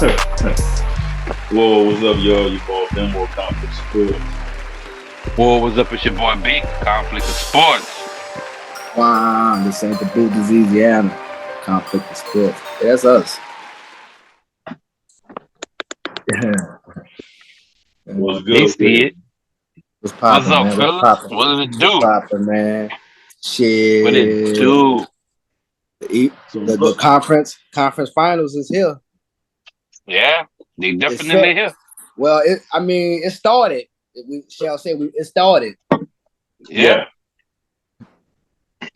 Whoa, what's up, y'all? You call Benoit Conflict Sports. Whoa, what's up? It's your boy Big Conflict of Sports. Wow, this ain't the dude, this Eazyana. Conflict of Sports. That's us. What's They good see with it. What's poppin', What's up, man? What's fellas? poppin'? What does it What's do? poppin', man? What it Shit. do? So The look, conference finals is here. Yeah, they It's definitely set. here. Well, it started. We shall say it started. Yeah,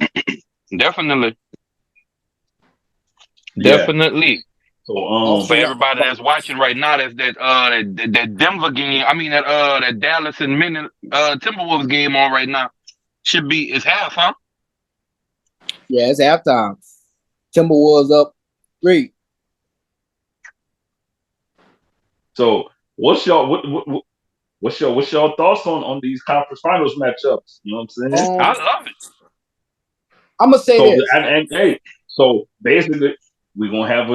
yeah. definitely. Yeah. Definitely. So For Also, everybody that's watching right now, that's that Denver game. I mean that Dallas and Timberwolves game on right now. It's half, huh? yeah, it's halftime. Timberwolves up 3. so what's your thoughts on these conference finals matchups? You know what I'm saying? I love it. I'm gonna say So this. and hey, so basically we're gonna have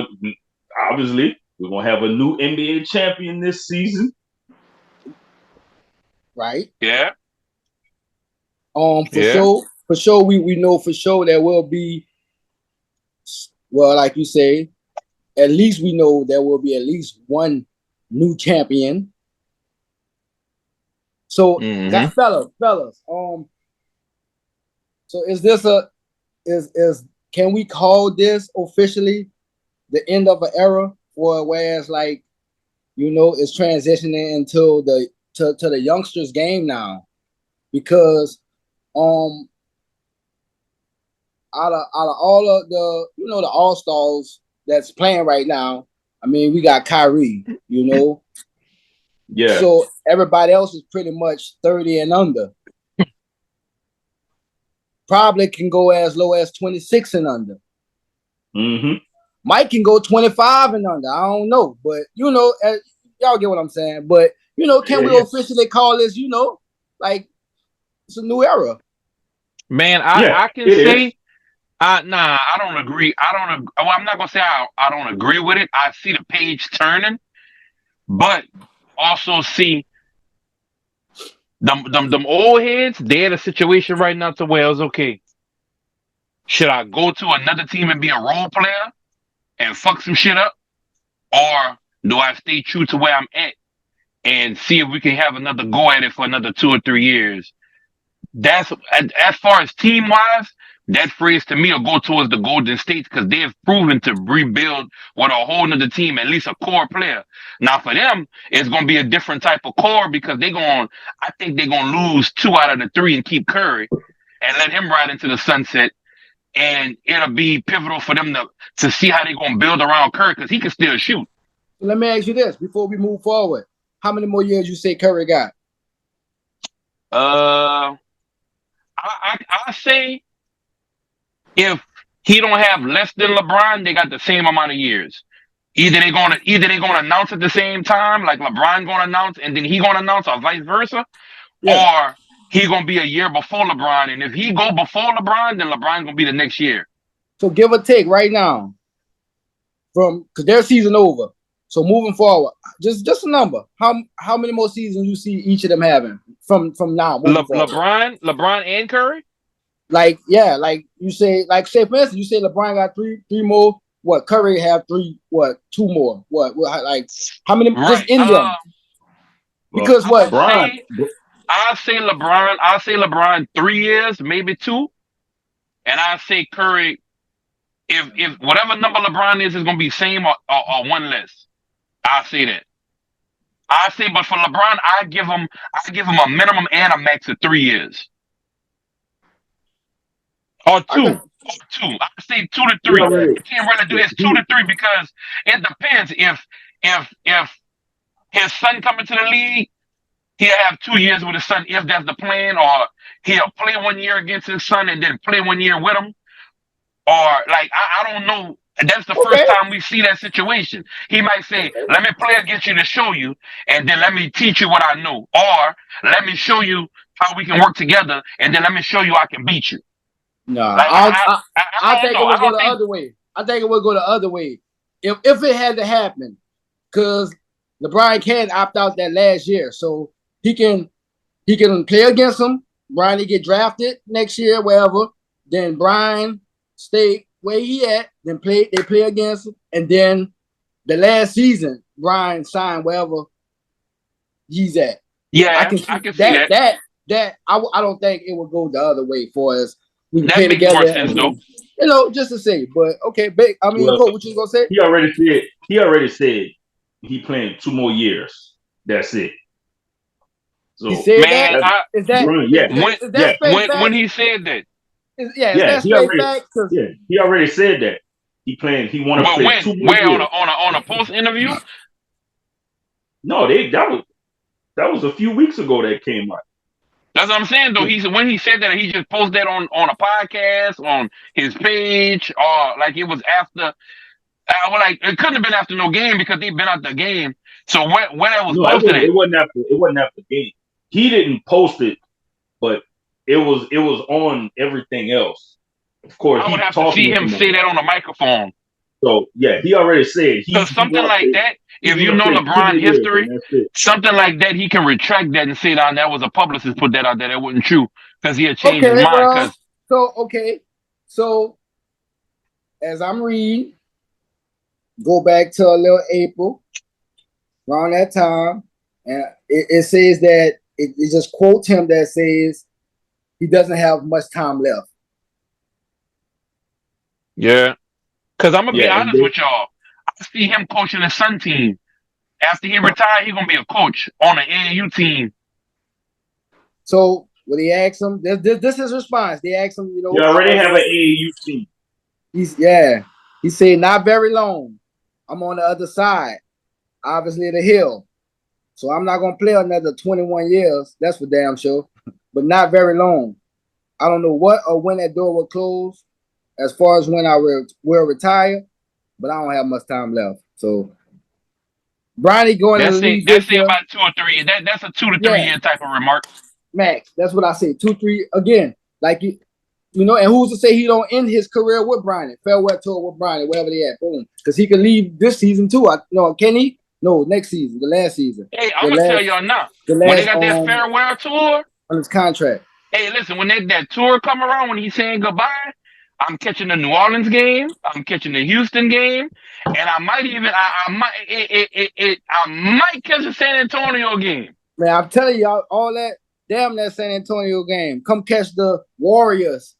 obviously we're gonna have a new NBA champion this season. Right? Yeah, For yeah. sure, we know for sure there will be. Well, like you say, at least we know there will be at least one new champion. So, Mm-hmm. fellas. So is this is can we call this officially the end of an era, or whereas like it's transitioning into to the youngsters game now, because um out of all of the all stars that's playing right now, I mean we got Kyrie, Yeah. so everybody else is pretty much 30 and under. Probably can go as low as 26 and under. Mm-hmm. Mike can go 25 and under. I don't know, but y'all get what I'm saying. But can we officially call this? Like it's a new era. Man, Yeah, I can it is. say I don't agree. Well, I'm not gonna say I don't agree with it. I see the page turning, but also see them old heads. They're in a situation right now to where it's okay. Should I go to another team and be a role player and fuck some shit up, or do I stay true to where I'm at and see if we can have another go at it for another 2 or 3 years? That's as far as team wise. That phrase to me will go towards the Golden States because they have proven to rebuild with a whole nother team, at least a core player. Now for them, it's gonna be a different type of core because I think they're gonna lose 2 out of the 3 and keep Curry and let him ride into the sunset. And it'll be pivotal for them to see how they're gonna build around Curry because he can still shoot. So let me ask you this before we move forward: how many more years you say Curry got? Uh, I say if he don't have less than LeBron, they got the same amount of years. Either they gonna announce at the same time, like LeBron gonna announce and then he gonna announce, or vice versa, Yeah. or he gonna be a year before LeBron. And if he go before LeBron, then LeBron gonna be the next year. So give or take right now, because their season over. So moving forward, just a number. How many more seasons you see each of them having from now moving forward? LeBron and Curry. Like you say, say for instance, you say LeBron got three more. What Curry have 3? What 2 more? What like how many? Right. Just in them. Because what? I say LeBron 3 years, maybe 2, and I say Curry. If whatever number LeBron is gonna be same or one less. I say that. I say, but for LeBron, I give him a minimum and a max of 3 years. Or two. Okay. Or two. I say 2 to 3. You can't really do this 2 to 3 because it depends. If his son coming to the league, he'll have 2 years with his son if that's the plan, or he'll play 1 year against his son and then play 1 year with him. Or like I don't know. And that's the first time we see that situation. He might say, "Let me play against you to show you, and then let me teach you what I know, or let me show you how we can work together, and then let me show you I can beat you." No, Like I don't think know. it would I go don't the think. other way. I think it would go the other way. If it had to happen, because LeBron can't opt out that last year, so he can play against him. Bronny get drafted next year, wherever. Then Brian stay where he at. Then they play against him, and then the last season, Brian signed wherever he's at. Yeah, I can see that. I don't think it would go the other way for us. We can play makes together. more sense, though. You know, just to say. But okay, I mean, Cole, what you gonna say? He already said he playing 2 more years. That's it. So, he said man, that. Is that when he said that? Is that straight fact? Yeah, he already said that. He want to play 2 more years. On a post interview? No, that was a few weeks ago that came out. That's what I'm saying, though. When he said that, he just posted that on a podcast, on his page, or like it was after. It couldn't have been after no game because they've been out the game. So when it was posted, it wasn't after the game. He didn't post it, but it was on everything else. Of course, I would have to see him say that on the microphone. So yeah, he already said something like that. If you know LeBron history, something like that, he can retract that and say that was a publicist put that out there. That wasn't true because he had changed his mind. So as I'm reading, go back to a little April, around that time, and it says that it just quotes him that says he doesn't have much time left. Yeah. Because I'm going to be honest with y'all. I see him coaching the Sun team. After he retired, he's going to be a coach on an AAU team. So, when he asked him, this is his response. They asked him, you already have an AAU team. He said, not very long. I'm on the other side, obviously the hill. So, I'm not going to play another 21 years. That's for damn sure. But not very long. I don't know what or when that door will close. As far as when I will retire, but I don't have much time left. So, Bronny going to the league. That's about 2 or 3. That's a 2 to 3 year type of remark. Max, that's what I say. 2, 3 again. Like you know, and who's to say he don't end his career with Bronny? Farewell tour with Bronny, wherever they at. Boom, because he can leave this season too. Can he? No, next season, the last season. Hey, I'm gonna tell y'all now. When they got that farewell tour on his contract. Hey, listen, when that tour come around, when he's saying goodbye. I'm catching the New Orleans game. I'm catching the Houston game, and I might catch the San Antonio game. Man, I'm telling y'all, all that San Antonio game. Come catch the Warriors.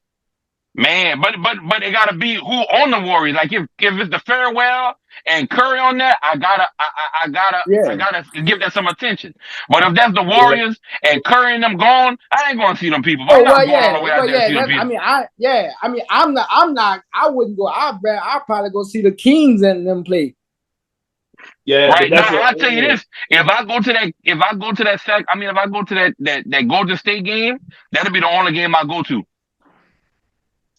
Man, but it gotta be who on the Warriors. Like if it's the farewell and Curry on that, I gotta give that some attention. But if that's the Warriors and Curry and them gone, I ain't gonna see them people. I'm not going all the way out there to see them people. I'm not. I wouldn't go. I'll probably go see the Kings and them play. Yeah, right now I'll tell you this: if I go to that Golden State game, that'll be the only game I go to.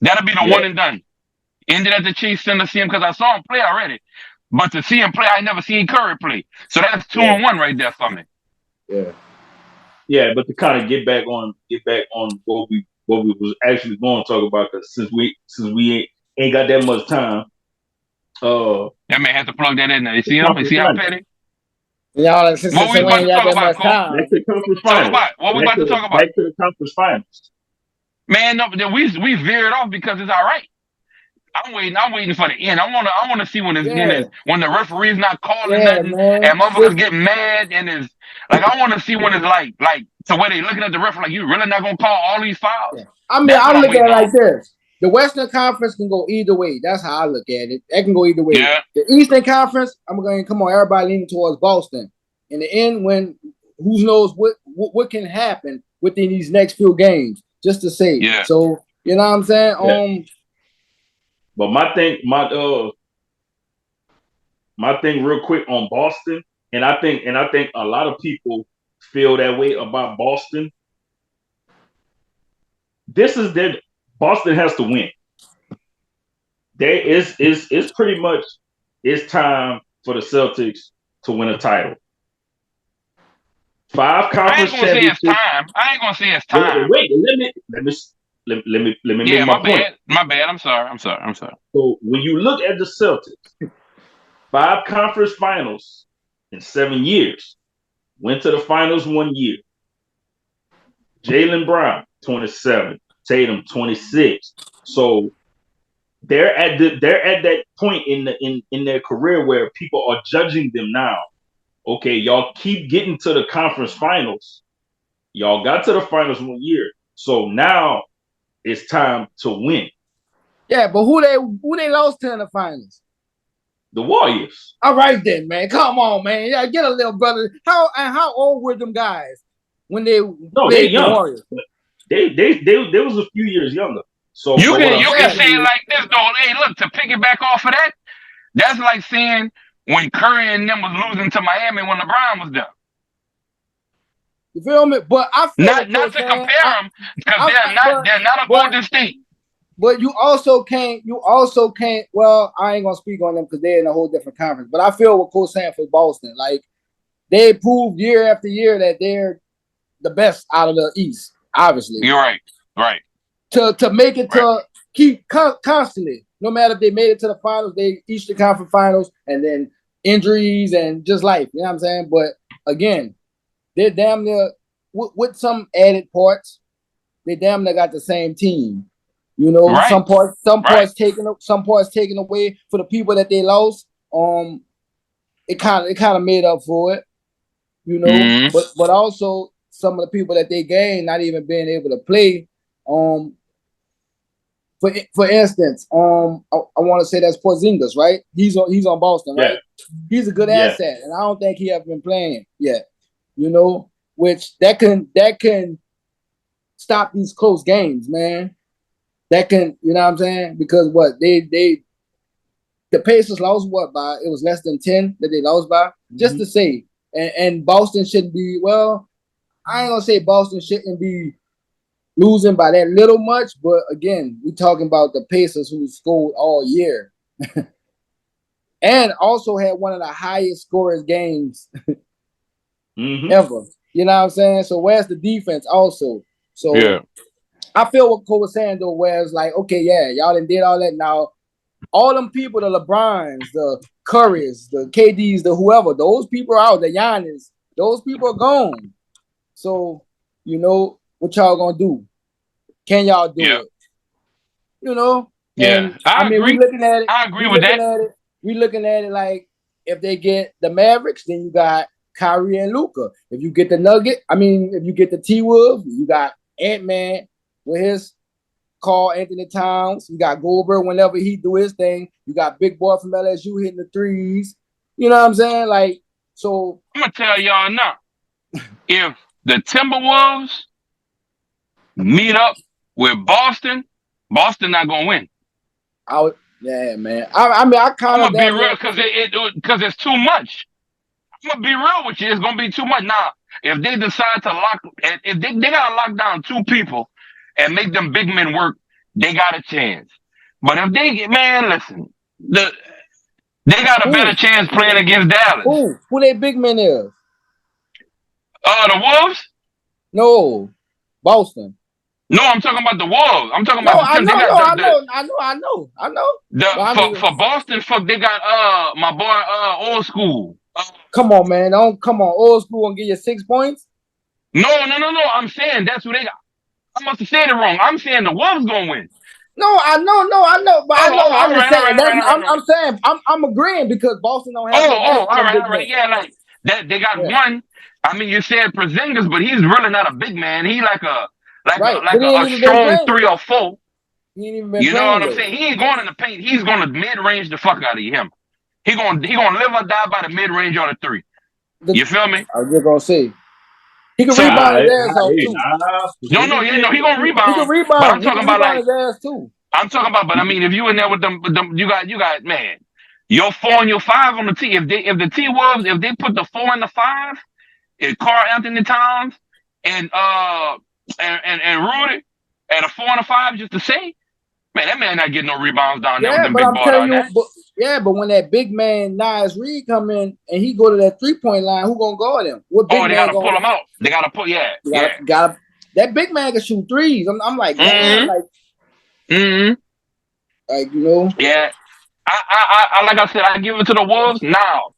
That'll be the one and done. Ended at the Chase Center, see him because I saw him play already. But to see him play, I never seen Curry play. So that's 2-1 right there for me. Yeah. Yeah, but to kind of get back on what we was actually going to talk about, because since we ain't got that much time. That man had to plug that in there. You see him? You see how petty? Y'all, since what we about to talk about, Cole? Back to the conference finals. What we about to talk about? Back to the conference finals. Man, no, we veered off because it's all right. I'm waiting for the end. I wanna see when when the referee's not calling nothing and motherfuckers get mad and it's like I wanna see when it's like so where they looking at the referee like you really not gonna call all these fouls? Yeah. I mean, I look at it like this. The Western Conference can go either way. That's how I look at it. That can go either way. Yeah. The Eastern Conference, I'm going, come on, everybody leaning towards Boston. In the end, when who knows what can happen within these next few games, just to say. Yeah. So, you know what I'm saying? Yeah. But my thing real quick on Boston, and I think a lot of people feel that way about Boston. Boston has to win. It's pretty much it's time for the Celtics to win a title. 5 conference championships. I ain't gonna say it's time. Wait, let me make my point. My bad. I'm sorry. So when you look at the Celtics, 5 conference finals, in 7 years. Went to the finals 1 year. Jaylen Brown, 27. Tatum, 26. So they're at that point in their career where people are judging them now. Okay, y'all keep getting to the conference finals. Y'all got to the finals 1 year. So now it's time to win. Yeah, but who they lost to in the finals? The Warriors. All right then, man. Come on, man. Yeah, get a little brother. How old were them guys when they played the Warriors? They was a few years younger. So you can say it like this though. Hey, look, to piggyback off of that, that's like saying when Curry and them was losing to Miami when LeBron was there. You feel me? But I feel not to compare them because they're not a Golden State. But you also can't. Well, I ain't gonna speak on them because they're in a whole different conference. But I feel what Coach saying for Boston, like they proved year after year that they're the best out of the East. Obviously, you're right. To make it to keep constantly, no matter if they made it to the finals, they Eastern Conference Finals, and then injuries and just life. You know what I'm saying? But again, they're damn near with some added parts. They damn near got the same team. You know, some parts taken away for the people that they lost. It kind of made up for it. You know, but also some of the people that they gained not even being able to play. For instance, I want to say that's Porzingis, right? He's on Boston, right? He's a good asset, and I don't think he have been playing yet. You know, which that can stop these close games, man. That can, you know what I'm saying? Because what the Pacers lost by it was less than 10 that they lost by. Just to say, and Boston shouldn't be. Well, I ain't gonna say Boston shouldn't be losing by that little much, but again, we talking about the Pacers who scored all year, and also had one of the highest scorers games ever. You know what I'm saying? So where's the defense also? So yeah. I feel what Cole was saying though, where it's like, okay, yeah, y'all done did all that. Now, all them people, the LeBrons, the Currys, the KDs, the whoever, those people are out, the Giannis, those people are gone. So, you know, what y'all gonna do? Can y'all do it? You know? And I mean, agree. We looking at it. I agree with that. We looking at it like if they get the Mavericks, then you got Kyrie and Luka. If you get the if you get the T-Wolves, you got Ant-Man with his Carl Anthony Towns. You got Goldberg whenever he do his thing. You got Big Boy from LSU hitting the threes. You know what I'm saying? Like, so I'm gonna tell y'all now. If the Timberwolves meet up with Boston not gonna win. Yeah, man. I mean, I kind of I'm gonna be real because it's too much. I'm gonna be real with you. It's gonna be too much. Now, if they decide to if they gotta lock down two people and make them big men work, they got a chance. But if listen, they got a better chance playing against Dallas. Who they big men is? The Wolves? No, Boston. No, I'm talking about the Wolves. I'm talking about I know. For Boston, they got my boy Old School. Come on, man. Old School gonna give you 6 points? No. I'm saying that's who they got. I must have said it wrong. I'm saying the Wolves gonna win. No, I know. But I'm saying I'm agreeing because Boston don't have. All right. Yeah, like that. They got one. I mean, you said Porzingis, but he's really not a big man. He like a strong 3 or 4. He ain't even been you know what I'm saying? He ain't going in the paint. He's going to mid-range the fuck out of him. He gonna live or die by the mid-range on the 3. You feel me? I was just gonna say. He can rebound his ass off too. No, he gonna rebound. He can rebound. But I'm talking about his ass too. I'm talking about, but I mean, if you in there with them, you got man, your 4 and your 5 on the T. If the T-Wolves, if they put the 4 and the 5, if Carl Anthony Towns and Rudy at a 4 and a 5, just to say, man, that man not getting no rebounds down there with them big boys down there. But when that big man Nas Reed come in and he go to that 3-point line, who gonna guard him? They gotta pull him out. They gotta pull, Got that big man can shoot threes. I'm like, man, like, like, you know. Yeah. I like I said, I give it to the Wolves now.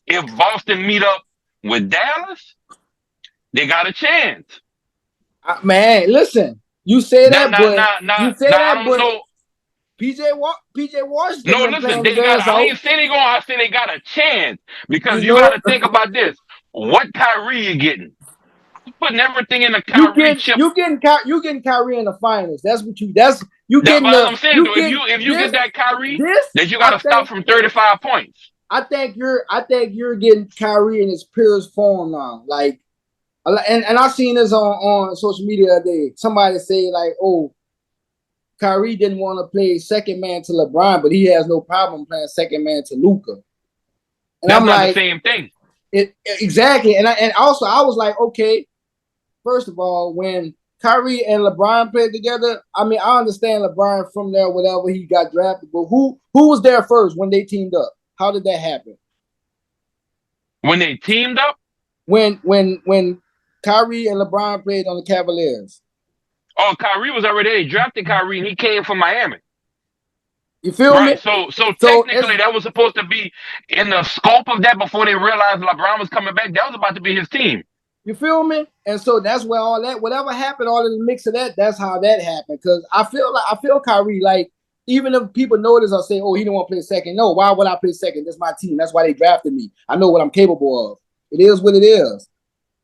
If Boston meet up with Dallas, they got a chance. Man, listen, you say Now, that, now, but now, now, you say now I that, don't but know. PJ Washington No, been listen, playing his they got. ass I off. ain't saying they going. I say they got a chance because You you got know, to think about this. What Kyrie you getting? Putting everything in the you Kyrie get chip. you getting Kyrie in the finals. That's what you That's getting what I'm saying. you Though, get if you get this that Kyrie, this. that you got to stop from 35 points. I think you're getting Kyrie in his purest form now. Like, and I seen this on social media the other day. Somebody say like, oh, Kyrie didn't want to play second man to LeBron, but he has no problem playing second man to Luka. And That's I'm not the like, same thing. exactly. And also I was like, okay, first of all, when Kyrie and LeBron played together, I mean, I understand LeBron from there, whatever he got drafted, but who was there first when they teamed up? How did that happen? When they teamed up? When Kyrie and LeBron played on the Cavaliers. Oh, Kyrie was already there. They drafted Kyrie and he came from Miami. You feel me? Right. So technically that was supposed to be in the scope of that before they realized LeBron was coming back. That was about to be his team. You feel me? And so that's where all that, whatever happened, all in the mix of that, that's how that happened. Because I feel Kyrie, like, even if people notice or say, oh, he don't want to play second. No, why would I play second? That's my team. That's why they drafted me. I know what I'm capable of. It is what it is.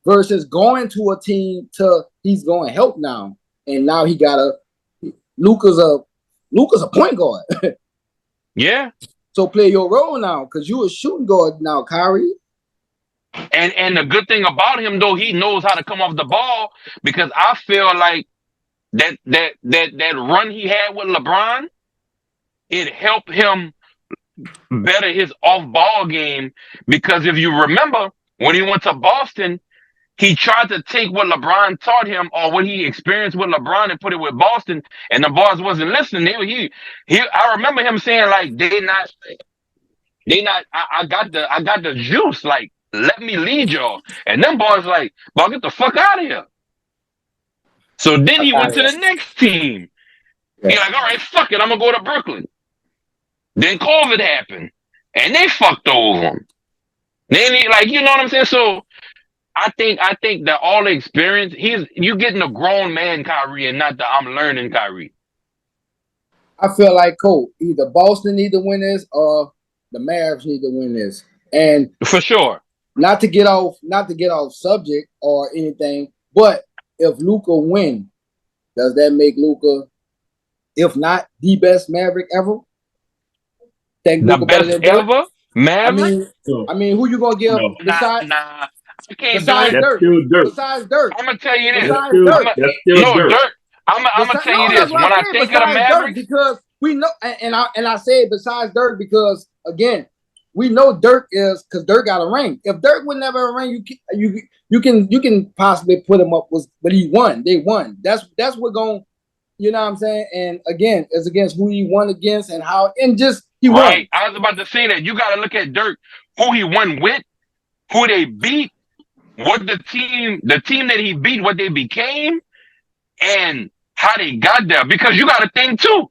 Versus going to a team to he's going to help now. And now he got Luka's a point guard. Yeah. So play your role now, because you a shooting guard now, Kyrie. And the good thing about him though, he knows how to come off the ball, because I feel like that run he had with LeBron, it helped him better his off ball game. Because if you remember, when he went to Boston, he tried to take what LeBron taught him or what he experienced with LeBron and put it with Boston, and the boys wasn't listening. I remember him saying like they not. I got the juice. Like, let me lead y'all. And them boys like, bro, get the fuck out of here. So then he went to the next team. He like, all right, fuck it, I'm gonna go to Brooklyn. Then COVID happened, and they fucked over him. Then he, like, you know what I'm saying? So I think that all the experience, you getting a grown man Kyrie and not the I'm learning Kyrie. I feel like Cole, either Boston need to win this or the Mavs need to win this. And for sure. Not to get off subject or anything, but if Luka win, does that make Luka, if not the best Maverick ever? Think the Luka best ever Maverick? I mean, who you gonna give besides? Nah. I can't besides do it. Dirk. Besides Dirk. I'm gonna tell you this. Besides Dirk. Dirk. I'm gonna tell you this. When I think of the Mavericks, because we know, and I say besides Dirk because again, we know Dirk is because Dirk got a ring. If Dirk would never a ring, you can possibly put him up with, but he won. They won. That's what going. You know what I'm saying? And again, it's against who he won against and how, and just he won. Right. I was about to say that. You got to look at Dirk, who he won with, who they beat, what the team that he beat, what they became, and how they got there. Because you got to think too.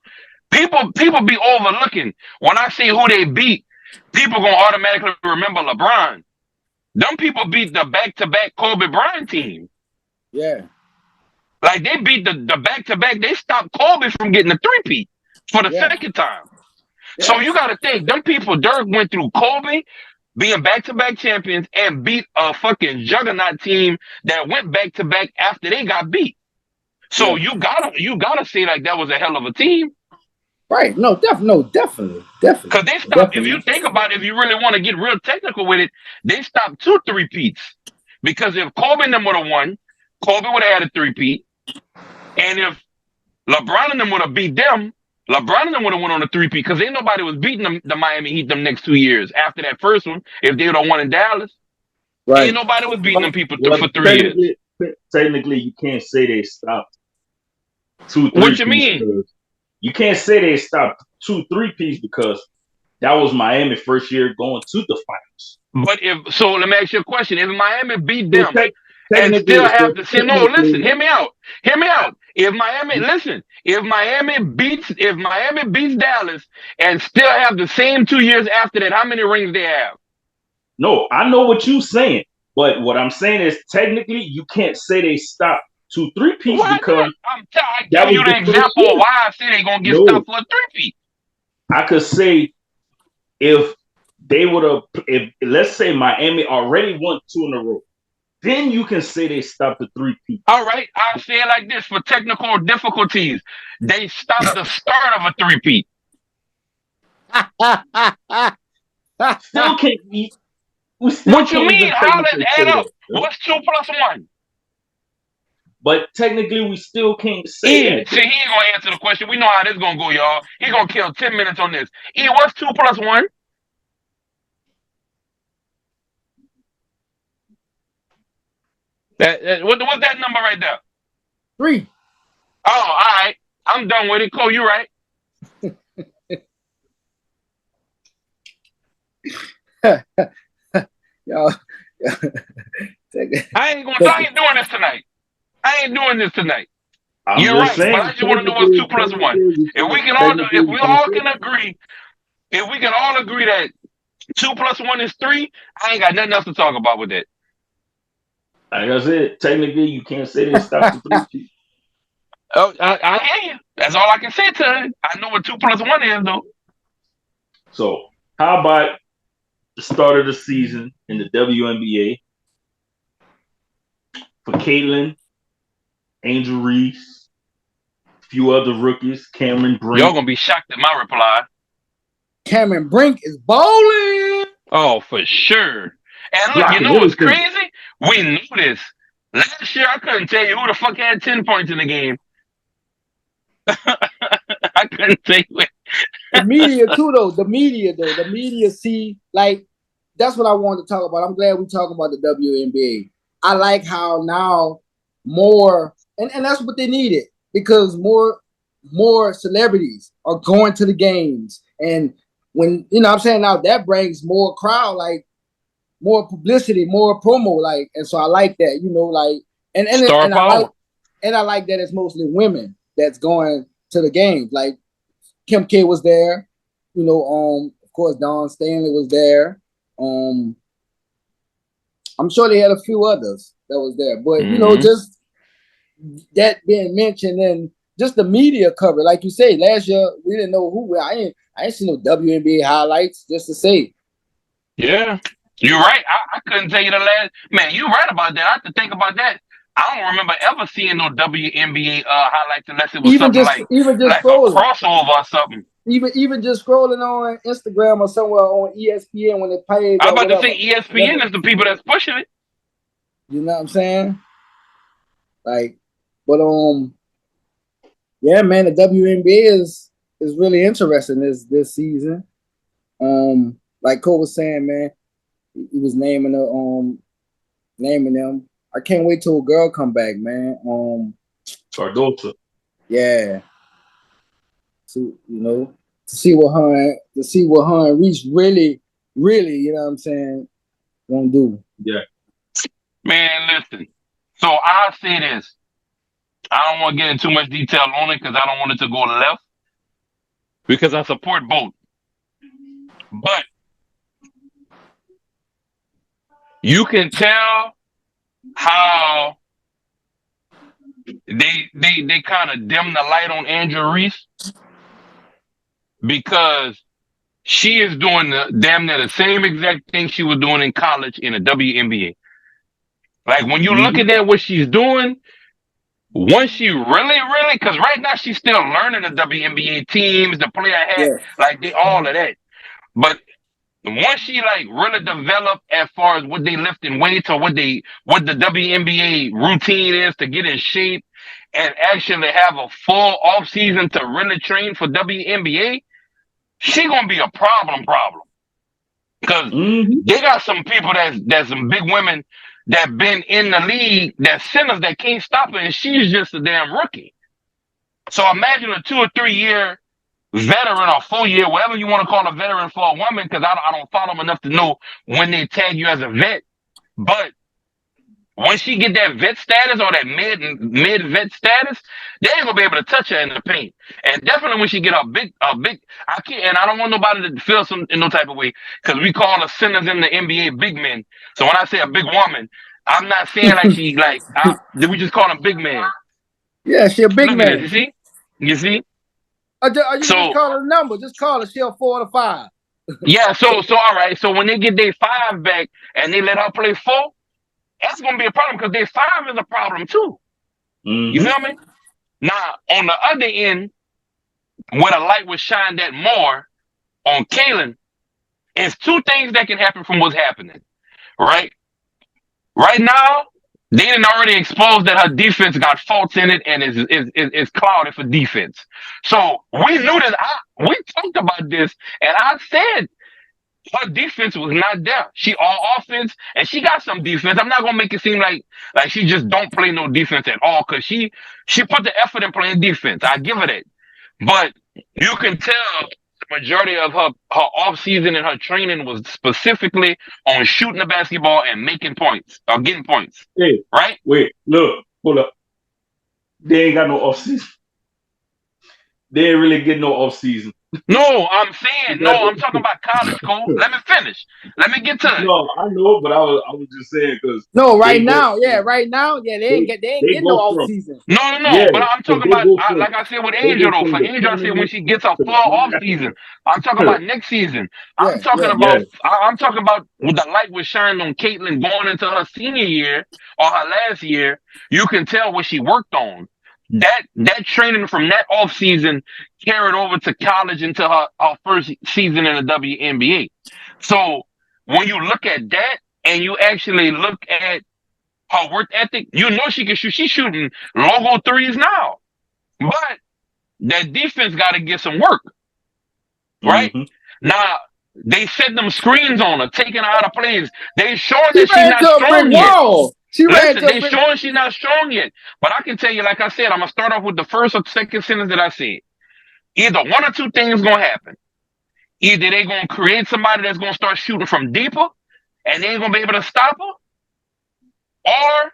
People be overlooking. When I say who they beat, people gonna automatically remember LeBron. Them people beat the back-to-back Kobe Bryant team. Yeah. Like, they beat the back-to-back. They stopped Kobe from getting the three-peat for the second time. Yeah. So you got to think, them people, Dirk went through Kobe being back-to-back champions and beat a fucking juggernaut team that went back-to-back after they got beat. So you gotta say like that was a hell of a team. Right. No, definitely. Because they stopped, if you think about it, if you really want to get real technical with it, they stopped 2 three-peats. Because if Kobe and them would have won, Kobe would have had a three-peat. And if LeBron and them would have beat them, LeBron and them would have won on a three-peat, because ain't nobody was beating the Miami Heat them next 2 years after that first one. If they would have won in Dallas, right. Ain't nobody was beating them people for 3 years. Technically, you can't say they stopped 2 3. What you mean? You can't say they stopped 2 3-peats because that was Miami first year going to the finals. But so let me ask you a question: if Miami beat them and still have to say, no, listen, hear me out. If Miami beats Dallas and still have the same 2 years after that, how many rings they have? No, I know what you're saying, but what I'm saying is technically you can't say they stopped 2 3 peats Why because not? I'm that giving was you the the first example of year. why I say they're gonna get No, stopped for a 3-peat. I could say if they would have, if let's say Miami already won 2 in a row, then you can say they stopped the 3 peat. All right, I'll say it like this: for technical difficulties, they stopped the start of a 3-peat. Still can't be. We still What you can't mean? even How does technically add say up? that. Right? What's 2 plus 1? But technically, we still can't say E, that see, though. he ain't gonna answer the question. We know how this gonna go, y'all. He gonna kill 10 minutes on this. E, what's 2 plus 1? What's that number right there? 3. Oh, all right. I'm done with it. Cole, you right. Y'all, I ain't doing this tonight. I ain't doing this tonight. I'm You're just right, but I saying, just want to know what's 2 plus 1. technically, If you we can't all say can that. agree, if we can all agree that 2 plus 1 is 3, I ain't got nothing else to talk about with that. Like I said, technically, you can't say they stopped the 3 peat. Oh, I hear you. That's all I can say to it. I know what 2 plus 1 is, though. So, how about the start of the season in the WNBA for Caitlin, Angel Reese, a few other rookies, Cameron Y'all Brink. gonna be shocked at my reply. Cameron Brink is bowling. Oh, for sure. And look, you Blocking know what's everything. crazy? We knew this. Last year, I couldn't tell you who the fuck had 10 points in the game. I couldn't tell you. The media too, though. The media see, like, that's what I wanted to talk about. I'm glad we talking about the WNBA. I like how now more, and that's what they needed, because more celebrities are going to the games, and when you know what I'm saying, now that brings more crowd, like more publicity, more promo, like, and so I like that, like, and and Star and I like power. and I like that it's mostly women that's going to the games. Like Kim K was there, of course Dawn Stanley was there. I'm sure they had a few others that was there, but Mm-hmm. just that being mentioned, and just the media cover, like you say, last year we didn't know who. I ain't seen no WNBA highlights just to say. Yeah. You're right. I couldn't tell you the last. Man, you're right about that. I have to think about that. I don't remember ever seeing no WNBA highlights unless it was Even something just even just like a scrolling, crossover or something. even just scrolling on Instagram or somewhere on ESPN when it plays I'm or about to whatever. say ESPN is the people that's pushing it. You know what I'm saying? Like, but yeah, man, the WNBA is really interesting this season. Like Cole was saying, man, he was naming them. I can't wait till a girl come back, man. Cardosa. Yeah, to see what her and Reese really, you know what I'm saying, gonna do. Yeah. Man, listen. So I'll say this. I don't want to get into too much detail on it because I don't want it to go left because I support both. But you can tell how they kind of dim the light on Angel Reese because she is doing the damn near the same exact thing she was doing in college in the WNBA. Like when you look Mm-hmm. at what she's doing, once she really, because right now she's still learning the WNBA teams, the player hat, Yeah, like they all of that. But once she like really developed as far as what they lift in weights or what the WNBA routine is to get in shape and actually have a full off season to really train for WNBA, she gonna be a problem. Because Mm-hmm. they got some people that's some big women that been in the league that centers that can't stop her, and she's just a damn rookie. So imagine a 2 or 3 year veteran or 4 year, whatever you want to call a veteran for a woman, because I don't follow them enough to know when they tag you as a vet. But once she get that vet status or that mid vet status, they ain't gonna be able to touch her in the paint. And definitely when she get a big, I can't, and I don't want nobody to feel some in no type of way because we call the centers in the NBA big men. So when I say a big woman, I'm not saying like she like we just call them big men. Yeah, she a big Look at this, man. you see. Or you can just So call her a number. Just call her. She a 4 or 5. yeah, so all right. So when they get their 5 back and they let her play 4, that's gonna be a problem because their 5 is a problem too. You feel me? Now on the other end, where the light was shined at more on Kaylin, is 2 things that can happen from what's happening. Right? Right now, they didn't already expose that her defense got faults in it and is clouded for defense. So we knew that we talked about this, and I said her defense was not there. She all offense, and she got some defense. I'm not gonna make it seem like she just don't play no defense at all, because she put the effort in playing defense. I give her that. But you can tell the majority of her off season and her training was specifically on shooting the basketball and making points or getting points. Hey, right? Wait, look, hold up. They ain't got no off season. They ain't really get no off season. No, I'm talking about college, Cole. Let me finish. Let me get to it. No, I know, but I was just saying because right now, they ain't getting no off season. No, Yeah, but I'm talking about like I said with Angel though. For Angel, I said when she gets a full off season. I'm talking about next season. I'm talking about when the light was shining on Caitlin going into her senior year or her last year. You can tell what she worked on. That training from that off season carried over to college into her first season in the WNBA. So when you look at that and you actually look at her work ethic, you know she can shoot. She's shooting logo threes now, but that defense got to get some work, right? Now they set them screens on her, taking her out of plays. They showing that she's not strong yet. They showing she's not strong yet. But I can tell you, like I said, I'm gonna start off with the first or second sentence that I said. Either 1 or 2 things gonna happen. Either they gonna create somebody that's gonna start shooting from deeper, and they ain't gonna be able to stop her, or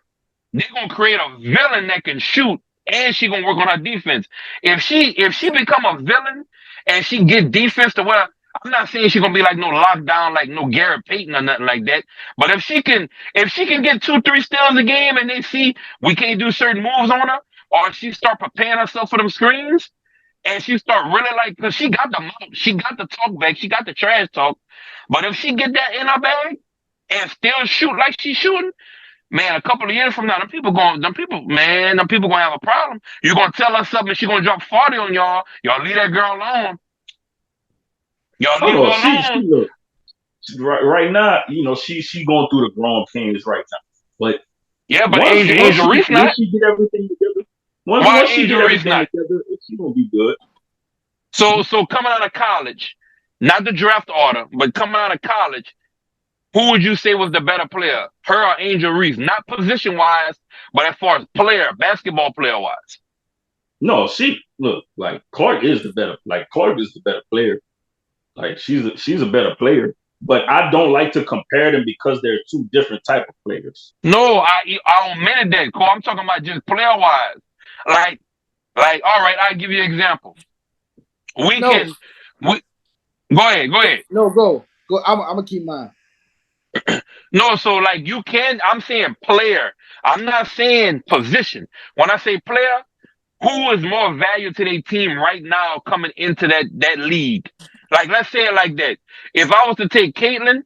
they're gonna create a villain that can shoot, and she gonna work on her defense. If she become a villain and she get defense to where, I'm not saying she's gonna be like no lockdown, like no Garrett Payton or nothing like that. But if she can get 2-3 steals a game and they see we can't do certain moves on her, or she start preparing herself for them screens, and she start really because she got the talk back, she got the trash talk. But if she get that in her bag and still shoot like she's shooting, man, a couple of years from now, them people gonna have a problem. You're gonna tell her something, she gonna drop 40 on y'all. Y'all leave that girl alone. Right now, she going through the growing pains right now. But yeah, but Angel Reese not. Once she get everything together, once she get everything together, she gonna be good. So coming out of college, not the draft order, but coming out of college, who would you say was the better player, her or Angel Reese? Not position wise, but as far as basketball player wise. No, Clark is the better player. Like she's a better player, but I don't like to compare them because they're 2 different type of players. No, I omitted that, Cole. I'm talking about just player wise. Like, all right, I'll give you an example. Go ahead. No, go. I'm gonna keep mine. No, so you can. I'm saying player. I'm not saying position. When I say player, who is more value to their team right now coming into that league? Like, let's say it like that. If I was to take Caitlin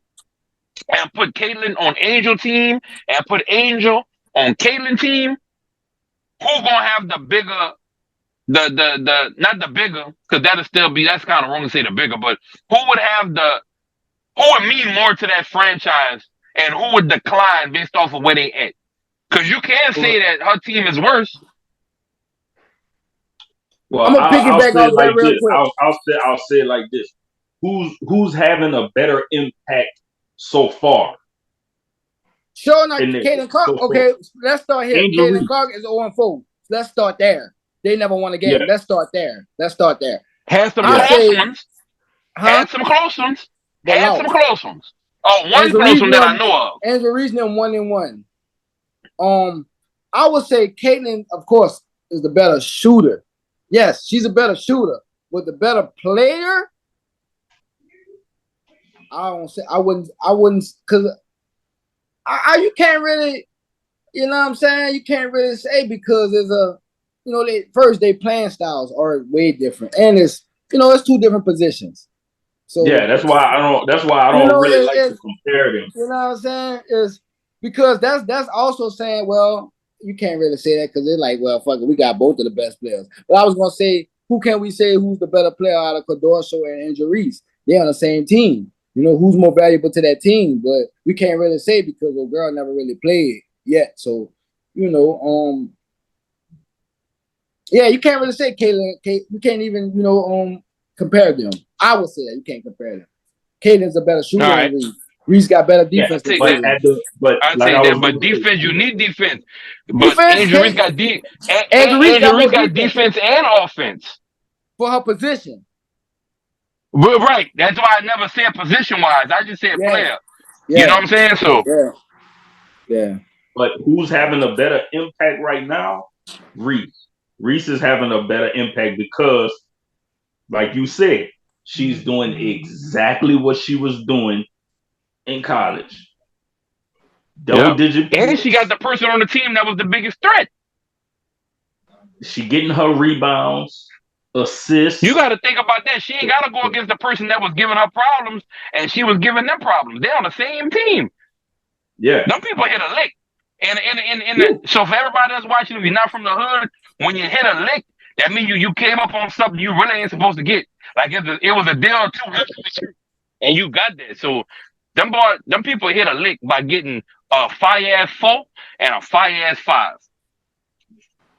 and put Caitlin on Angel team and put Angel on Caitlin team, who gonna have the bigger, not the bigger, because that's kind of wrong to say the bigger, but who would mean more to that franchise and who would decline based off of where they at? Because you can't say that her team is worse. Well, I'm gonna piggyback on that real quick. I'll say it like this: Who's having a better impact so far? Sure, not Caitlin Clark. Okay, let's start here. Caitlin Clark is 0-4. Let's start there. They never won a game. Yeah. Let's start there. Had some close ones. Had some close ones. Oh, one close one that I know of. Angel Reese 1-1. I would say Caitlyn, of course, is the better shooter. Yes, she's a better shooter, but the better player. I don't say I wouldn't because you can't really, you know what I'm saying? You can't really say because there's a, you know, they playing styles are way different, and it's, you know, it's two different positions. So Yeah, that's why I don't. That's why I you don't know, really like to compare them. you know what I'm saying? Is because that's also saying, well, you can't really say that because they're like, well, fuck it, we got both of the best players. But I was gonna say, who can we say who's the better player out of Cadorso and Reese? They're on the same team. You know, who's more valuable to that team? But we can't really say because the girl never really played yet. So, you know, yeah, you can't really say Caitlyn. You can't even, you know, compare them. I would say that you can't compare them. Caitlyn's a better All shooter than right. Reese. Reese got better Yeah, defense than take but that. Caitlyn. I'd like say I was that, gonna but say, defense, you need defense. But Defense, Angel Reese got Reese got Angel Reese more got defense defense and offense. for her position. Right. That's why I never said position wise. I just said Yeah, player. You know yeah, what I'm saying? So yeah, yeah. but who's having a better impact right now? Reese. Reese is having a better impact because, like you said, she's doing exactly what she was doing in college. Double yep. digit And she got points. the person on the team that was the biggest threat. She getting her rebounds, You assists. got to think about that. She ain't got to go against the person that was giving her problems, and she was giving them problems. They're on the same team. Yeah. Them people hit a lick. So for everybody that's watching, if you're not from the hood, when you hit a lick, that means you came up on something you really ain't supposed to get. Like it was a deal or two, and you got that. So them people hit a lick by getting a fire ass 4 and a fire ass 5.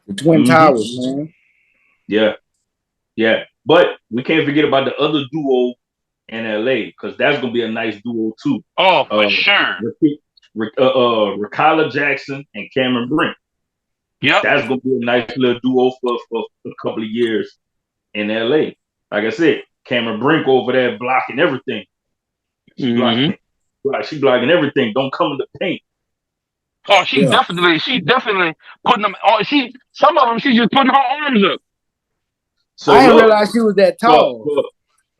The Twin Mm-hmm. Towers, man. Yeah. Yeah. But we can't forget about the other duo in LA because that's gonna be a nice duo too. Oh, for sure. Rakala Jackson and Cameron Brink. Yep. That's gonna be a nice little duo for a couple of years in LA. Like I said, Cameron Brink over there blocking everything. She blocking, she blocking everything. Don't come in the paint. Oh, Yeah. she's definitely putting them on. Some of them, she's just putting her arms up. So I didn't look, realize she was that tall.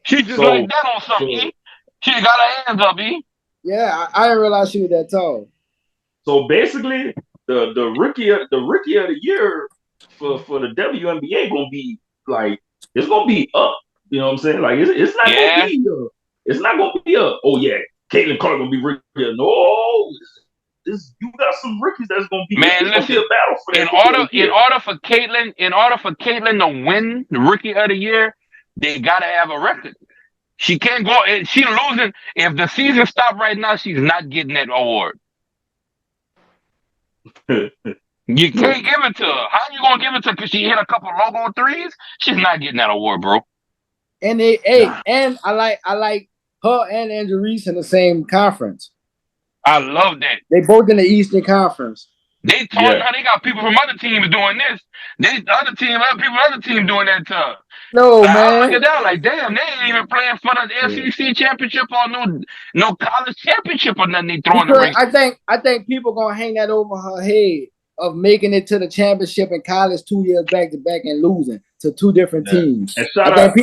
She's just like that on something. E. She got her hands up, E. Yeah, I didn't realize she was that tall. So basically, the rookie of the year for the WNBA gonna be like it's gonna be up. You know what I'm saying? Like it's not gonna be it's not gonna be a oh yeah, Caitlin Clark gonna be rookie. No, you got some rookies that's gonna be Man, it's gonna be a listen. battle for that In order for Caitlin to win the rookie of the year, they gotta have a record. She can't go. She losing. If the season stopped right now, she's not getting that award. You can't give it to her. How you gonna give it to her? Because she hit a couple logo threes? She's not getting that award, bro. And and I like her and Angel Reese in the same conference. I love that. They both in the Eastern Conference. They taught her. They got people from other teams doing this. Other team doing that to her. No, Like, I man. look at that like, damn, they ain't even playing for the SEC championship or no college championship or nothing. They throwing the Because ring. I think people gonna hang that over her head of making it to the championship in college 2 years back to back and losing to two different teams. And shout out,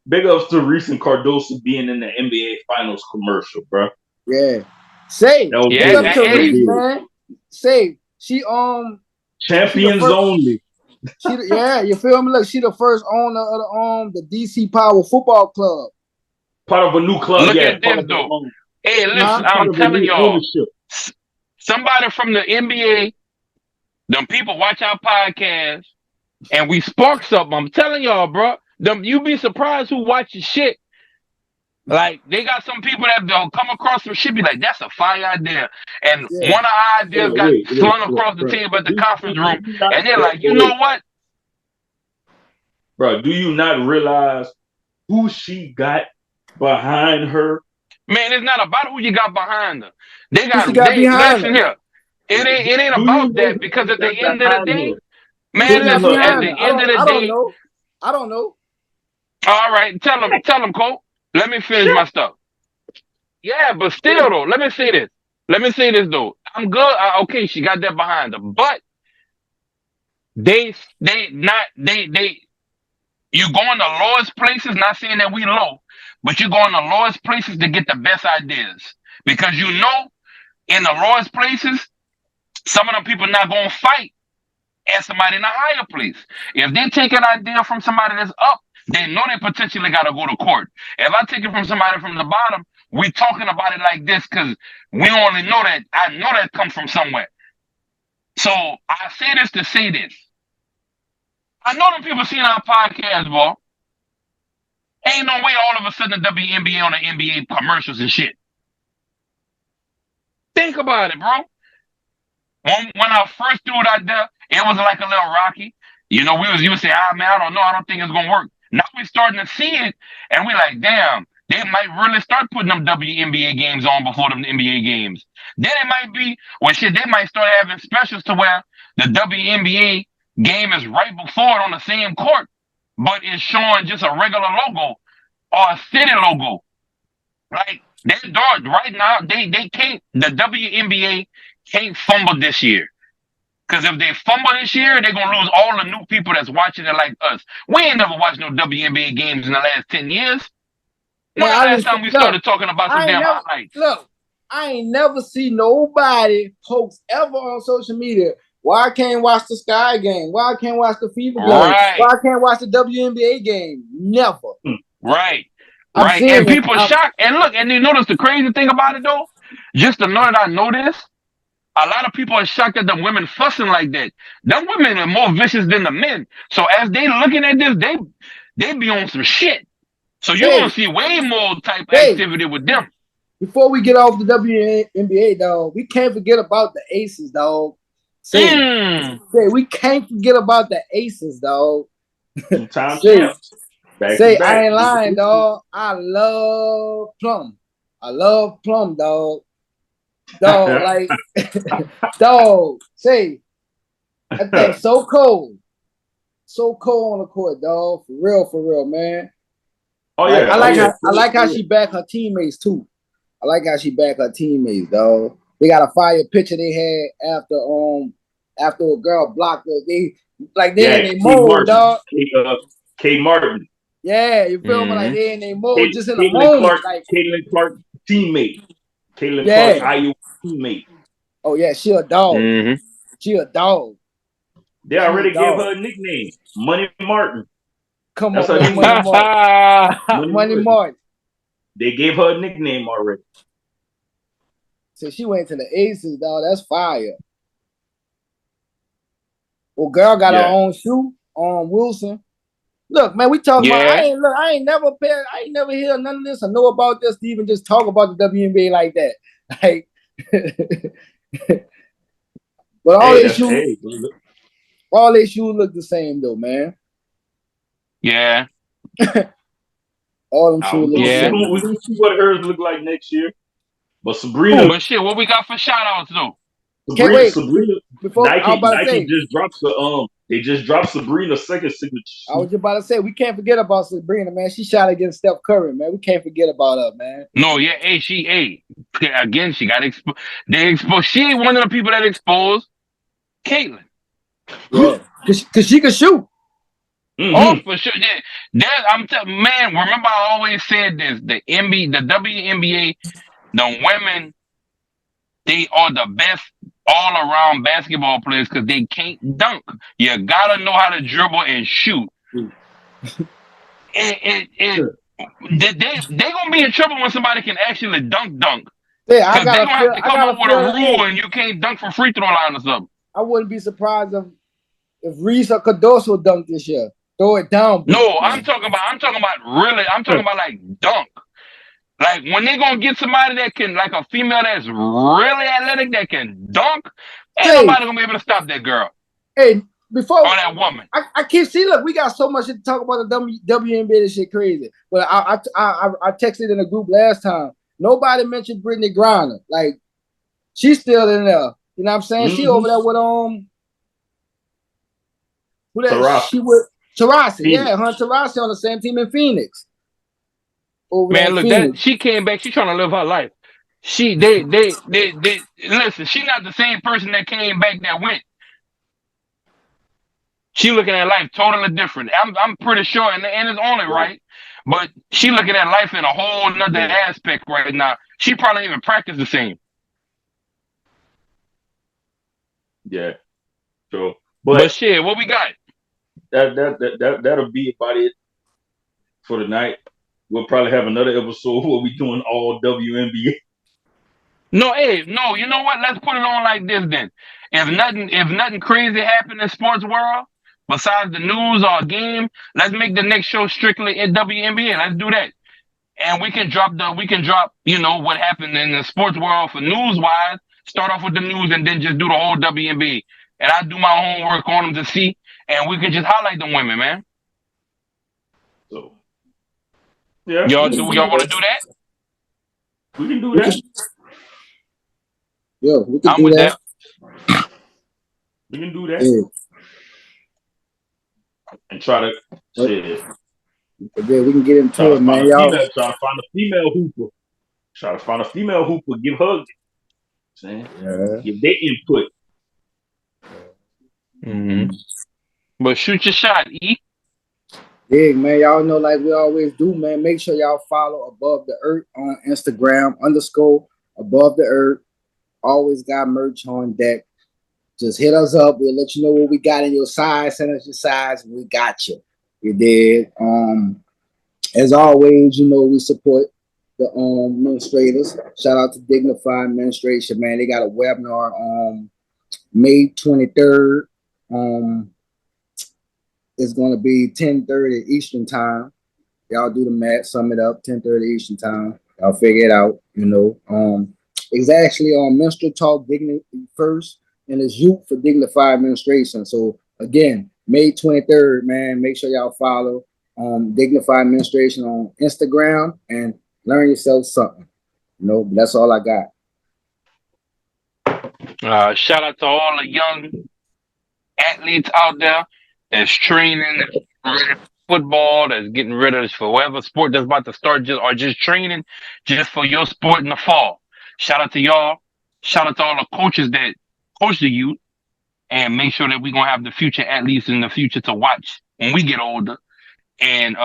big ups to Reese and Cardoso being in the NBA Finals commercial, bro. Yeah. Say, big up to Reese, man. Say, champions only. You feel me? Look, she the first owner of the DC Power Football Club. Part of a new club. Look at this though. Hey, listen, I'm telling y'all, somebody from the NBA, them people watch our podcast, and we spark something. I'm telling y'all, bro. You be surprised who watches shit. Like, they got some people that don't come across some shit, be like, that's a fire idea. And one of our ideas got slung across the table at the conference room. And they're like, you know what? Bro, do you not realize who she got behind her? Man, it's not about who you got behind her. They got behind listen here. It ain't about that because at the end of the day, man, listen, at the end of the day. I don't know. All right, tell them, Cole. Let me finish my stuff. Yeah, but still though, let me say this though. I'm good. Okay, she got that behind her, but they not they. You go in the lowest places. Not saying that we low, but you go in the lowest places to get the best ideas because you know in the lowest places, some of them people not gonna fight as somebody in a higher place. If they take an idea from somebody that's up, they know they potentially got to go to court. If I take it from somebody from the bottom, we talking about it like this because we only know that I know that comes from somewhere. So I say this to say this. I know them people seeing our podcast, bro. Ain't no way all of a sudden the WNBA on the NBA commercials and shit. Think about it, bro. When I first threw it out there, it was like a little rocky. You know, you would say, man, I don't know. I don't think it's gonna work. Now we're starting to see it, and we're like, damn, they might really start putting them WNBA games on before them NBA games. Then it might be, well, shit, they might start having specials to where the WNBA game is right before it on the same court, but it's showing just a regular logo or a city logo. Like, they're dark right now. They can't, the WNBA can't fumble this year. Because if they fumble this year, they're going to lose all the new people that's watching it like us. We ain't never watched no WNBA games in the last 10 years. When the last time we started talking about some damn highlights? Look, I ain't never see nobody post ever on social media. Why I can't watch the Sky game? Why I can't watch the FIBA game? Right. Why I can't watch the WNBA game? Never. Right. Right. And people shocked. And look, and you notice the crazy thing about it though? Just to know that I know this, a lot of people are shocked at the women fussing like that. Them women are more vicious than the men. So as they looking at this, they be on some shit. So you're gonna see way more type activity with them. Before we get off the WNBA, dog, we can't forget about the Aces, dog. We can't forget about the Aces, dog. I ain't lying, dog. I love Plum. Dog. Dog, like, dog, that's so cold. So cold on the court, dog. For real, man. Oh yeah. I like how she back her teammates too. I like how she back her teammates, dog. They got a fire picture they had after a girl blocked her. They in their mode, dog. Kate Martin. Yeah, you feel me? Like they in their mode, just in a moment. Caitlin Clark teammate. Caitlin Clark, Iowa teammate. Oh yeah, she a dog. She a dog. They already gave her a nickname, Money Martin. Come on, Money Martin. Money Martin. They gave her a nickname already. So she went to the Aces, dog. That's fire. Well, girl got her own shoe on Wilson. Look, man, we talking about. I ain't never hear none of this or know about this to even just talk about the WNBA like that. Like, but all their shoes look the same though, man. Yeah. All them shoes look the same. We're gonna see what hers look like next year. But Sabrina. But shit, what we got for shout outs though? Sabrina. Nike just dropped they just dropped Sabrina's second signature. I was just about to say we can't forget about Sabrina, man. She shot against Steph Curry, man. We can't forget about her, man. No, yeah, she got exposed. They exposed. She ain't one of the people that exposed Caitlin. Yeah, cause she can shoot. Oh, for sure. Yeah, man. Remember, I always said this: the WNBA, the women, they are the best all-around basketball players because they can't dunk. You gotta know how to dribble and shoot. They gonna be in trouble when somebody can actually dunk. Yeah, they gonna have to come up with a rule and you can't dunk from free throw line or something. I wouldn't be surprised if Reese or Cardoso dunked this year. Throw it down. No, I'm talking about like dunk. Like when they gonna get somebody that can, like a female that's really athletic that can dunk, ain't nobody gonna be able to stop that girl. Hey, before or that woman. I keep seeing. Look, we got so much to talk about the WNBA. This shit crazy. But I texted in a group last time. Nobody mentioned Brittany Griner. Like she's still in there. You know what I'm saying? She over there with who that? She with Taurasi. Yeah, her and Taurasi on the same team in Phoenix. Man, look, she came back. She's trying to live her life. They listen. She not the same person that came back that went. She looking at life totally different. I'm pretty sure, and it's only right. But she looking at life in a whole nother aspect right now. She probably even practice the same. Yeah. So, But but shit, what we got? that'll be about it for tonight. We'll probably have another episode where we doing all WNBA. No, hey, no. You know what? Let's put it on like this then. If nothing crazy happened in sports world besides the news or a game, let's make the next show strictly in WNBA. Let's do that. And we can drop, what happened in the sports world for news wise. Start off with the news and then just do the whole WNBA. And I do my homework on them to see, and we can just highlight the women, man. So yeah, Y'all want to do that? we can do that. Yeah, we can I'm do with that. We can do that. Yeah. And try to shit. Yeah, we can get into it, man. Y'all. Try to find a female hooper. Try to find a female hooper. Give her, saying, give their input. Mm-hmm. But shoot your shot, E. Yeah, man. Y'all know, like we always do, man. Make sure y'all follow Above the Earth on Instagram _Above the Earth. Always got merch on deck. Just hit us up. We'll let you know what we got in your size. Send us your size. We got you. You did. As always, we support the administrators. Shout out to Dignified Administration, man. They got a webinar on May 23rd. It's going to be 10:30 Eastern time. Y'all do the math, sum it up, 10:30 Eastern time. Y'all figure it out, It's actually on Menstrual Talk Dignity First, and it's Youth for Dignified Administration. So again, May 23rd, man. Make sure y'all follow Dignified Administration on Instagram and learn yourself something. That's all I got. Shout out to all the young athletes out there that's training football, that's getting rid of for whatever sport that's about to start, just training just for your sport in the fall. Shout out to y'all. Shout out to all the coaches that coach the youth, and make sure that we're gonna have the future athletes in the future to watch when we get older, and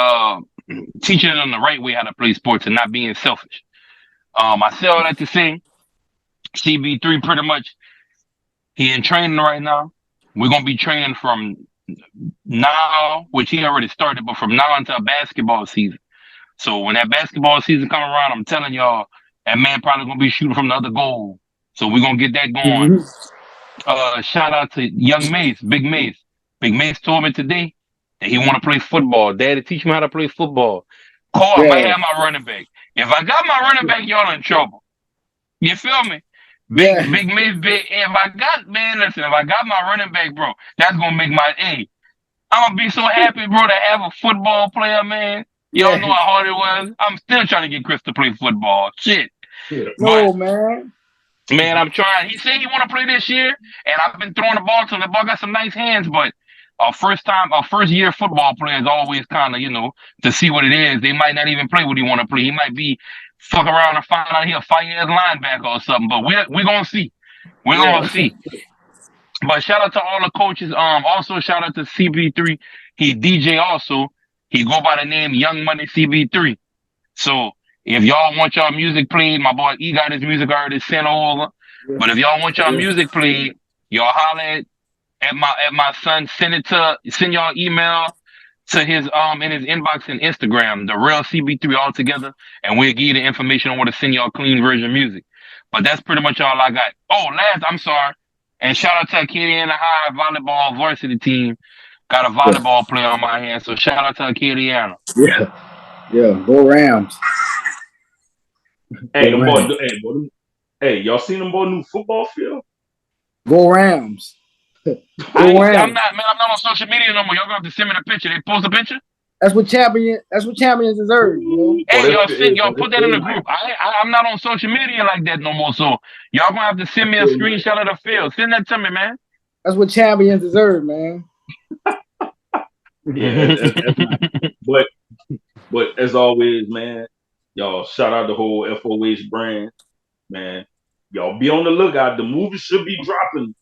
teaching them the right way how to play sports and not being selfish. I say all that to say, CB3 pretty much he in training right now. We're gonna be training from now, which he already started, but from now until basketball season. So when that basketball season come around, I'm telling y'all, that man probably gonna be shooting from the other goal. So we're gonna get that going. Shout out to young Mace, Big Mace. Big Mace told me today that he want to play football. Daddy, teach me how to play football. Call, I might have my running back. If I got my running back, y'all in trouble. You feel me? Big Mace, if I got my running back, bro, that's gonna make my A. I'm gonna be so happy, bro, to have a football player, man. Y'all know how hard it was. I'm still trying to get Chris to play football. Shit. No, man. Man, I'm trying. He said he want to play this year, and I've been throwing the ball to him. The ball got some nice hands, but a first year football player is always kind of, to see what it is. They might not even play what he want to play. He might be fuck around and find out he a 5 years linebacker or something. But we're gonna see. We're gonna see. But shout out to all the coaches. Also shout out to CB3. He DJ also. He go by the name Young Money CB3. So if y'all want y'all music played, my boy E got his music already sent over. But if y'all want y'all music played, y'all holler at my son. Send y'all email to his in his inbox and Instagram, the real CB3 all together, and we'll give you the information on where to send y'all clean version music. But that's pretty much all I got. Oh, I'm sorry. And shout out to Eazyana High volleyball varsity team. Got a volleyball player on my hand, so shout out to Eazyana. Yeah, go Rams. Hey, y'all seen them boy new football field? Go Rams. I'm not on social media no more. Y'all gonna have to send me the picture. They post a picture? That's what champions deserve, Hey, y'all put that in the group. I'm not on social media like that no more. So y'all gonna have to send me a screenshot of the field. Send that to me, man. That's what champions deserve, man. Yeah, that's nice. But as always, man, y'all shout out the whole FOH brand. man, y'all be on the lookout. The movie should be dropping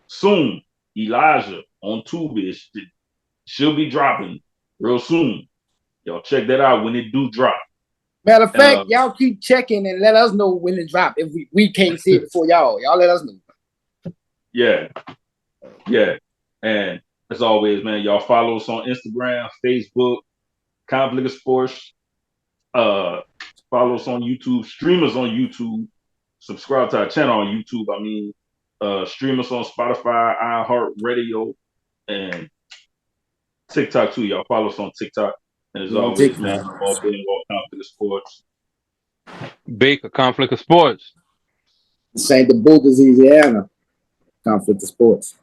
soon. Elijah on Tubi. It should be dropping real soon. Y'all check that out when it do drop. Matter of fact, y'all keep checking and let us know when it drop. If we can't see it before y'all let us know. Yeah. And as always, man, y'all follow us on Instagram, Facebook, Conflict of Sports. Follow us on YouTube, stream us on YouTube, subscribe to our channel on YouTube. I mean, stream us on Spotify, iHeartRadio, and TikTok too. Y'all follow us on TikTok. And as always, man, all Benoit, Conflict of Sports. Baker, Conflict of Sports. This ain't the Boogers, Eazyana. Conflict of Sports.